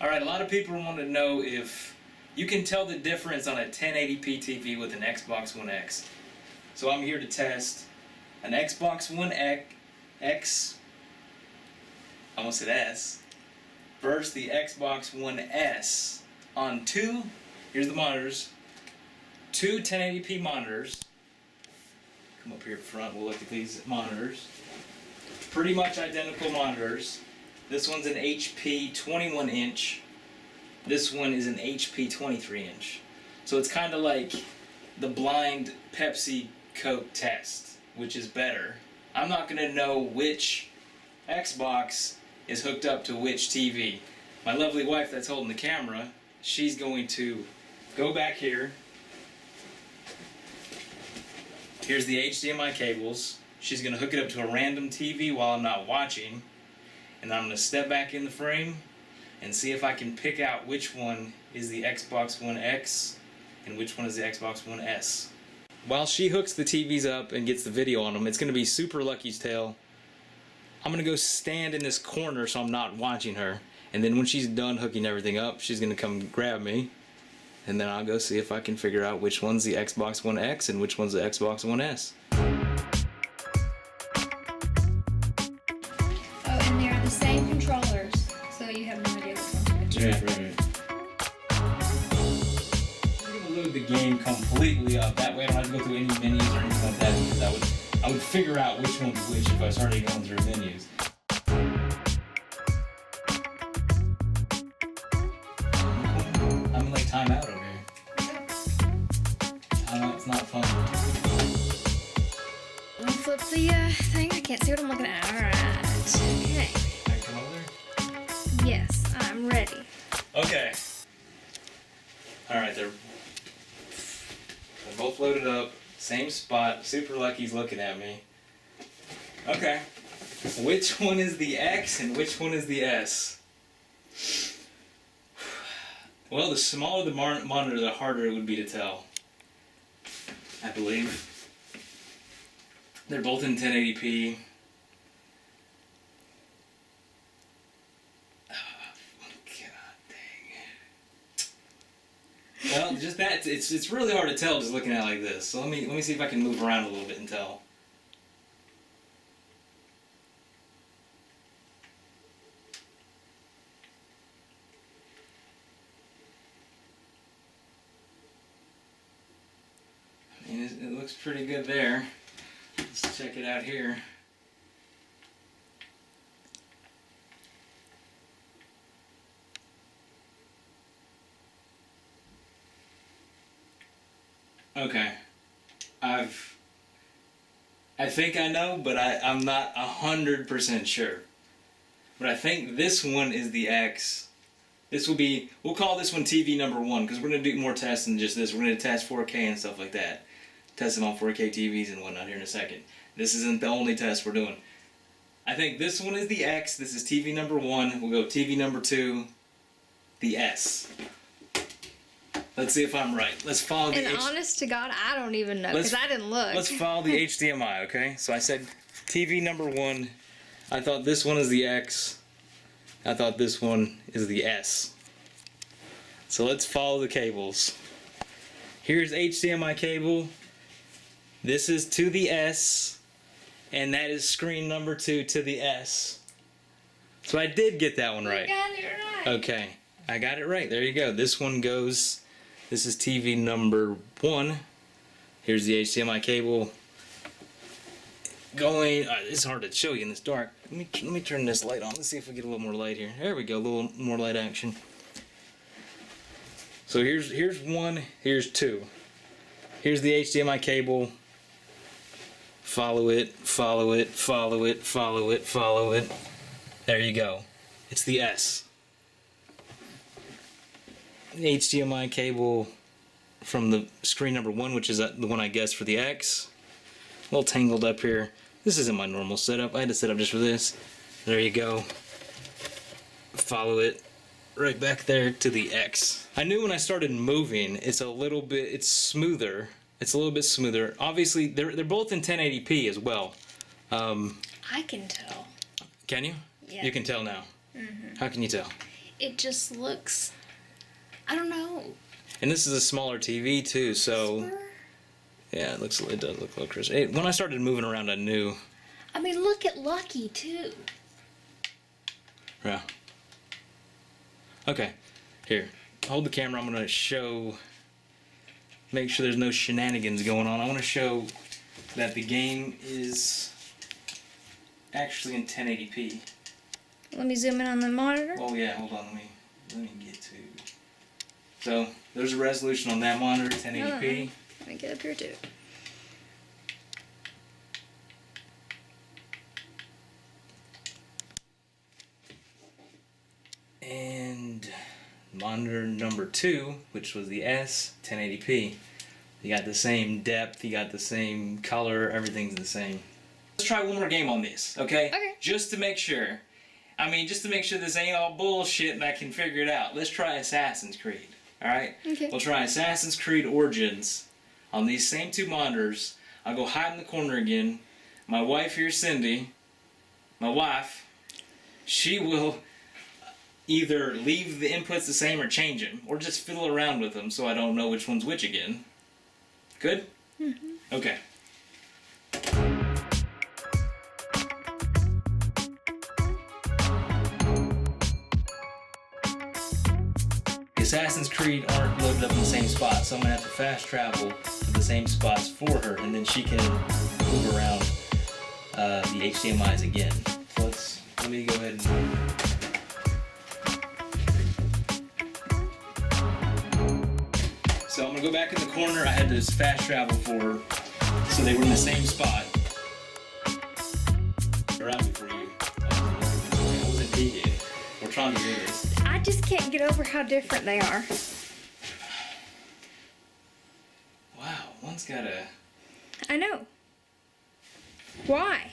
Alright, a lot of people want to know if you can tell the difference on a 1080p TV with an Xbox One X. So I'm here to test an Xbox One X, I almost said S, versus the Xbox One S on here's the monitors, two 1080p monitors. Come up here front, we'll look at these monitors. Pretty much identical monitors. This one's an HP 21 inch. This one is an HP 23 inch. So it's kind of like the blind Pepsi Coke test, which is better. I'm not going to know which Xbox is hooked up to which TV. My lovely wife that's holding the camera, she's going to go back here. Here's the HDMI cables. She's going to hook it up to a random TV while I'm not watching. And I'm going to step back in the frame and see if I can pick out which one is the Xbox One X and which one is the Xbox One S. While she hooks the TVs up and gets the video on them, it's going to be super Lucky's tale. I'm going to go stand in this corner so I'm not watching her. And then when she's done hooking everything up, she's going to come grab me. And then I'll go see if I can figure out which one's the Xbox One X and which one's the Xbox One S. And they're the same controllers, so you have no idea which one's which. Right. I'm gonna load the game completely up. That way I don't have to go through any menus or anything like that, because I would figure out which one's which if I started going through menus. I'm in like timeout over here. Timeout's not fun. Let me flip the thing. I can't see what I'm looking at. Alright. Okay. Can I come over? Yes, I'm ready. Okay. Alright, they're both loaded up. Same spot. Super Lucky's looking at me. Okay. Which one is the X and which one is the S? Well, the smaller the monitor, the harder it would be to tell. I believe. They're both in 1080p. Well, just that, it's really hard to tell just looking at it like this. So let me see if I can move around a little bit and tell. I mean, it looks pretty good there. Let's check it out here. Okay, I think I know, but I'm not 100% sure. But I think this one is the X. This will be, we'll call this one TV number 1, because we're going to do more tests than just this. We're going to test 4K and stuff like that. Testing on 4K TVs and whatnot here in a second. This isn't the only test we're doing. I think this one is the X, this is TV number 1. We'll go TV number 2, the S. Let's see if I'm right. Let's follow the And honest to God, I don't even know, because I didn't look. Let's follow the HDMI, okay? So I said TV number 1. I thought this one is the X. I thought this one is the S. So let's follow the cables. Here's HDMI cable. This is to the S. And that is screen number 2 to the S. So I did get that one right. You got it right. Okay, I got it right. There you go. This one goes... This is TV number 1. Here's the HDMI cable going. It's hard to show you in this dark. Let me turn this light on. Let's see if we get a little more light here. There we go. A little more light action. So here's 1. Here's 2. Here's the HDMI cable. Follow it. Follow it. Follow it. Follow it. Follow it. There you go. It's the S. HDMI cable from the screen number 1, which is the one I guessed for the X. A little tangled up here. This isn't my normal setup. I had to set up just for this. There you go. Follow it right back there to the X. I knew when I started moving, it's smoother. It's a little bit smoother. Obviously, they're both in 1080p as well. I can tell. Can you? Yeah. You can tell now. How can you tell? it just looks, I don't know. And this is a smaller TV too, so Crisper? yeah, it does look a little crisp. When I started moving around, I knew. I mean, look at Lucky too. Yeah. Okay, here, hold the camera. I'm gonna make sure there's no shenanigans going on. I want to show that the game is actually in 1080p. Let me zoom in on the monitor. Oh yeah, hold on, let me get to. So there's a resolution on that monitor, 1080p. Let me get up here too. And monitor number 2, which was the S, 1080p. You got the same depth, you got the same color, everything's the same. Let's try one more game on this, okay? Okay. Just to make sure. Just to make sure this ain't all bullshit and I can figure it out. Let's try Assassin's Creed, alright? Okay. We'll try Assassin's Creed Origins on these same 2 monitors. I'll go hide in the corner again. My wife here, Cindy, she will either leave the inputs the same or change them, or just fiddle around with them so I don't know which one's which again. Good? Mm-hmm. Okay. Assassin's Creed aren't loaded up in the same spot, so I'm gonna have to fast travel to the same spots for her, and then she can move around the HDMIs again. So let me go ahead and. So I'm gonna go back in the corner. I had to fast travel for her, so they were in the same spot. Around before you. I wasn't peeking. We're trying to do this. I just can't get over how different they are. Wow, one's got a. I know. Why?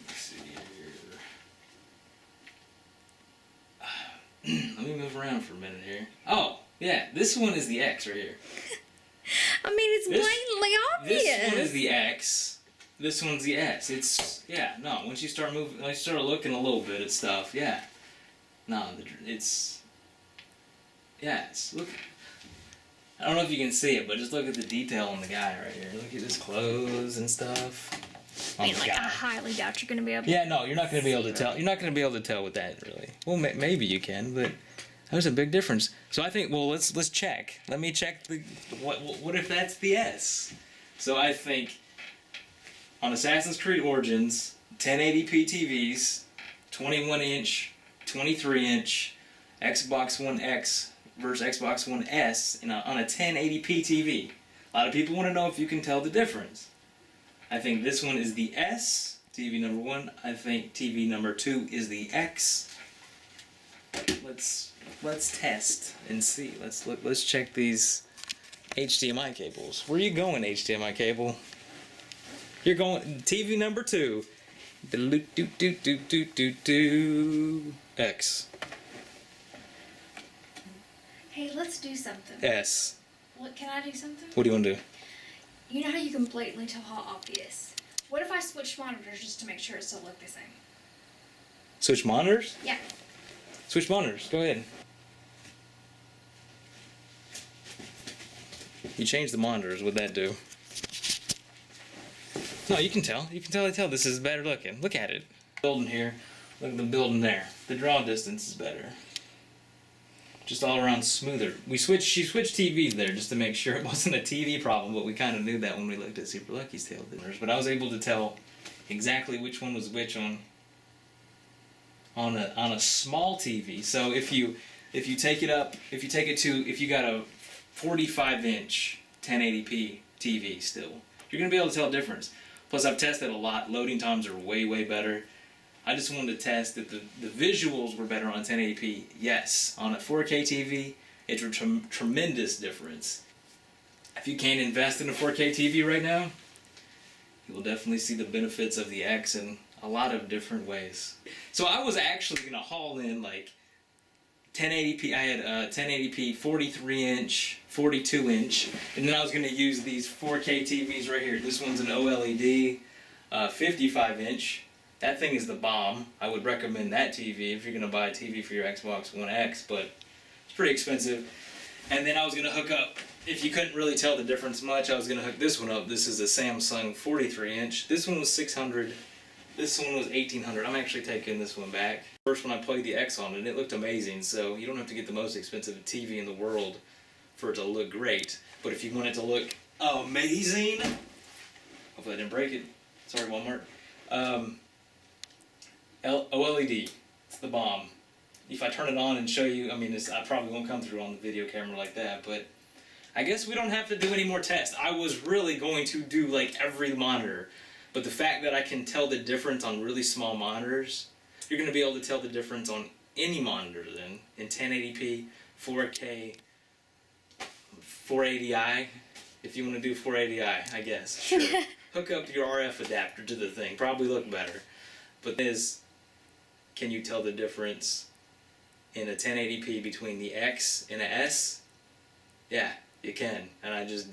Let's see here. Let me move around for a minute here. Oh, yeah, this one is the X right here. I mean, it's blatantly obvious. This one is the X. This one's the S. Once you start looking a little bit at stuff, yeah. Look. I don't know if you can see it, but just look at the detail on the guy right here. Look at his clothes and stuff. I mean, I highly doubt you're going to be able to. Yeah, no, you're not going to be able to tell. You're not going to be able to tell with that, really. Well, maybe you can, but there's a big difference. So I think, let's check. Let me check what if that's the S? So I think on Assassin's Creed Origins, 1080p TVs, 21-inch, 23-inch, Xbox One X versus Xbox One S on a 1080p TV. A lot of people want to know if you can tell the difference. I think this one is the S, TV number 1. I think TV number 2 is the X. Let's test and see. Let's check these HDMI cables. Where are you going, HDMI cable? You're going TV number 2. X. Hey, let's do something. S. What, can I do something? What do you want to do? You know how you can blatantly tell how obvious? What if I switch monitors just to make sure it still look the same? Switch monitors? Yeah. Switch monitors. Go ahead. You change the monitors. What'd that do? No, you can tell. You can totally tell this is better looking. Look at it. Building here. Look at the building there. The draw distance is better. Just all around smoother. She switched TVs there just to make sure it wasn't a TV problem, but we kind of knew that when we looked at Super Lucky's tail dinners. But I was able to tell exactly which one was which on a small TV. So if you got a 45-inch 1080p TV still, you're gonna be able to tell the difference. Plus, I've tested a lot. Loading times are way better. I just wanted to test that the visuals were better on 1080p. Yes, on a 4K TV, it's a tremendous difference. If you can't invest in a 4K TV right now, you will definitely see the benefits of the X in a lot of different ways. So I was actually going to haul in like 1080p. I had a 1080p 43-inch, 42-inch, and then I was going to use these 4K TVs right here. This one's an OLED 55-inch. That thing is the bomb. I would recommend that TV if you're gonna buy a TV for your Xbox One X, but it's pretty expensive. And then I was gonna hook up, if you couldn't really tell the difference much, I was gonna hook this one up. This is a Samsung 43-inch. This one was $600. This one was $1,800. I'm actually taking this one back. First one I played the X on, and it looked amazing. So you don't have to get the most expensive TV in the world for it to look great. But if you want it to look amazing, hopefully I didn't break it. Sorry, Walmart. OLED. It's the bomb. If I turn it on and show you, I mean, I probably won't come through on the video camera like that, but I guess we don't have to do any more tests. I was really going to do like every monitor, but the fact that I can tell the difference on really small monitors, you're going to be able to tell the difference on any monitor then in 1080p, 4K, 480i, if you want to do 480i, I guess. Sure. Hook up your RF adapter to the thing, probably look better. But can you tell the difference in a 1080p between the X and a S? Yeah, you can. And I just